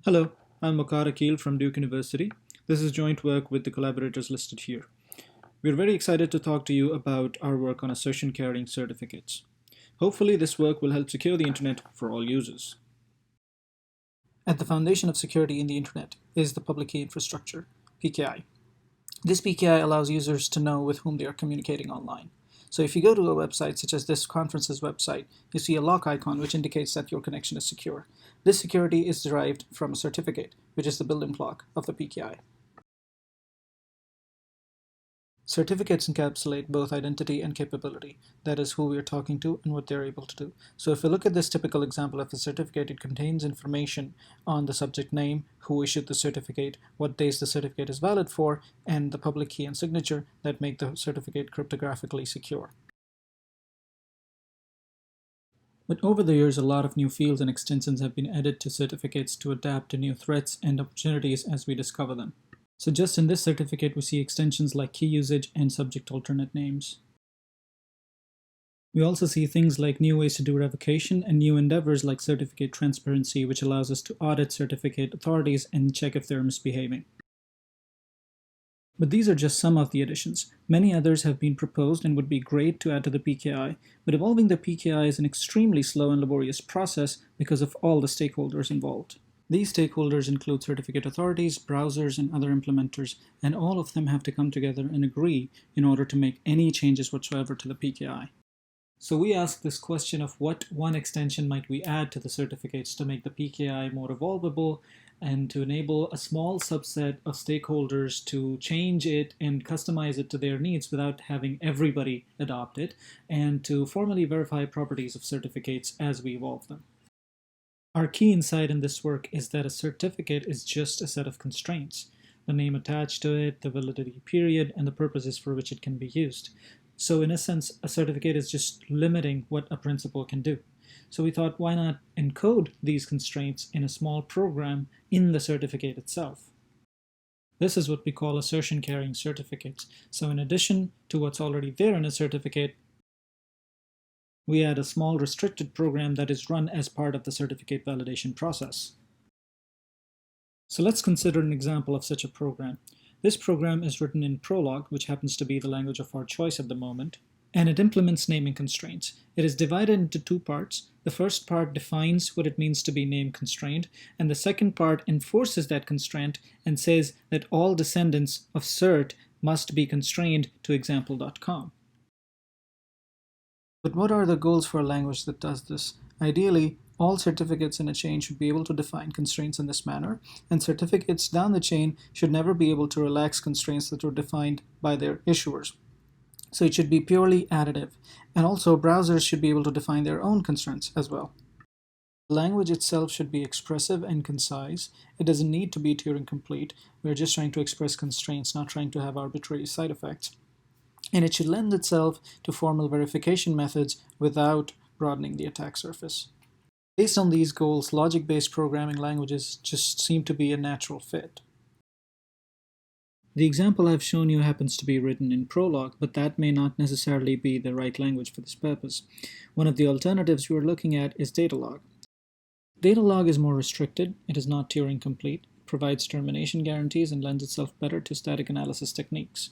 Hello, I'm Waqar Aqeel from Duke University. This is joint work with the collaborators listed here. We're very excited to talk to you about our work on assertion-carrying certificates. Hopefully, this work will help secure the internet for all users. At the foundation of security in the internet is the public key infrastructure, PKI. This PKI allows users to know with whom they are communicating online. So if you go to a website such as this conference's website, you see a lock icon which indicates that your connection is secure. This security is derived from a certificate, which is the building block of the PKI. Certificates encapsulate both identity and capability, that is, who we are talking to and what they're able to do. So if we look at this typical example of a certificate, it contains information on the subject name, who issued the certificate, what days the certificate is valid for, and the public key and signature that make the certificate cryptographically secure. But over the years, a lot of new fields and extensions have been added to certificates to adapt to new threats and opportunities as we discover them. So just in this certificate, we see extensions like key usage and subject alternate names. We also see things like new ways to do revocation and new endeavors like certificate transparency, which allows us to audit certificate authorities and check if they're misbehaving. But these are just some of the additions. Many others have been proposed and would be great to add to the PKI, but evolving the PKI is an extremely slow and laborious process because of all the stakeholders involved. These stakeholders include certificate authorities, browsers, and other implementers, and all of them have to come together and agree in order to make any changes whatsoever to the PKI. So we ask this question of what one extension might we add to the certificates to make the PKI more evolvable and to enable a small subset of stakeholders to change it and customize it to their needs without having everybody adopt it, and to formally verify properties of certificates as we evolve them. Our key insight in this work is that a certificate is just a set of constraints, the name attached to it, the validity period, and the purposes for which it can be used. So in a sense, a certificate is just limiting what a principal can do. So we thought, why not encode these constraints in a small program in the certificate itself? This is what we call assertion-carrying certificates. So in addition to what's already there in a certificate, we add a small restricted program that is run as part of the certificate validation process. So let's consider an example of such a program. This program is written in Prolog, which happens to be the language of our choice at the moment, and it implements naming constraints. It is divided into two parts. The first part defines what it means to be name constrained, and the second part enforces that constraint and says that all descendants of cert must be constrained to example.com. But what are the goals for a language that does this? Ideally, all certificates in a chain should be able to define constraints in this manner, and certificates down the chain should never be able to relax constraints that were defined by their issuers. So it should be purely additive, and also browsers should be able to define their own constraints as well. The language itself should be expressive and concise. It doesn't need to be Turing complete. We're just trying to express constraints, not trying to have arbitrary side effects. And it should lend itself to formal verification methods without broadening the attack surface. Based on these goals, logic-based programming languages just seem to be a natural fit. The example I've shown you happens to be written in Prolog, but that may not necessarily be the right language for this purpose. One of the alternatives we're looking at is Datalog. Datalog is more restricted, it is not Turing complete, provides termination guarantees, and lends itself better to static analysis techniques.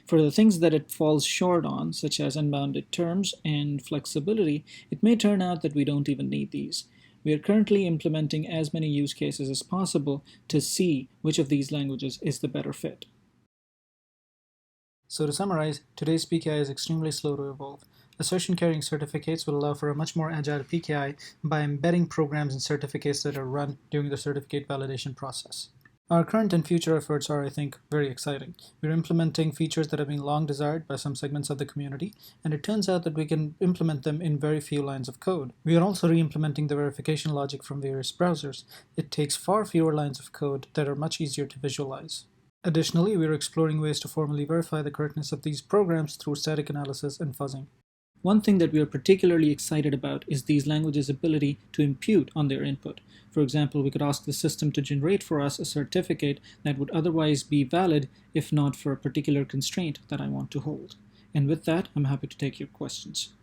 For the things that it falls short on, such as unbounded terms and flexibility, it may turn out that we don't even need these. We are currently implementing as many use cases as possible to see which of these languages is the better fit. So to summarize, today's PKI is extremely slow to evolve. Assertion-carrying certificates will allow for a much more agile PKI by embedding programs and certificates that are run during the certificate validation process. Our current and future efforts are, I think, very exciting. We're implementing features that have been long desired by some segments of the community, and it turns out that we can implement them in very few lines of code. We are also re-implementing the verification logic from various browsers. It takes far fewer lines of code that are much easier to visualize. Additionally, we are exploring ways to formally verify the correctness of these programs through static analysis and fuzzing. One thing that we are particularly excited about is these languages' ability to impute on their input. For example, we could ask the system to generate for us a certificate that would otherwise be valid if not for a particular constraint that I want to hold. And with that, I'm happy to take your questions.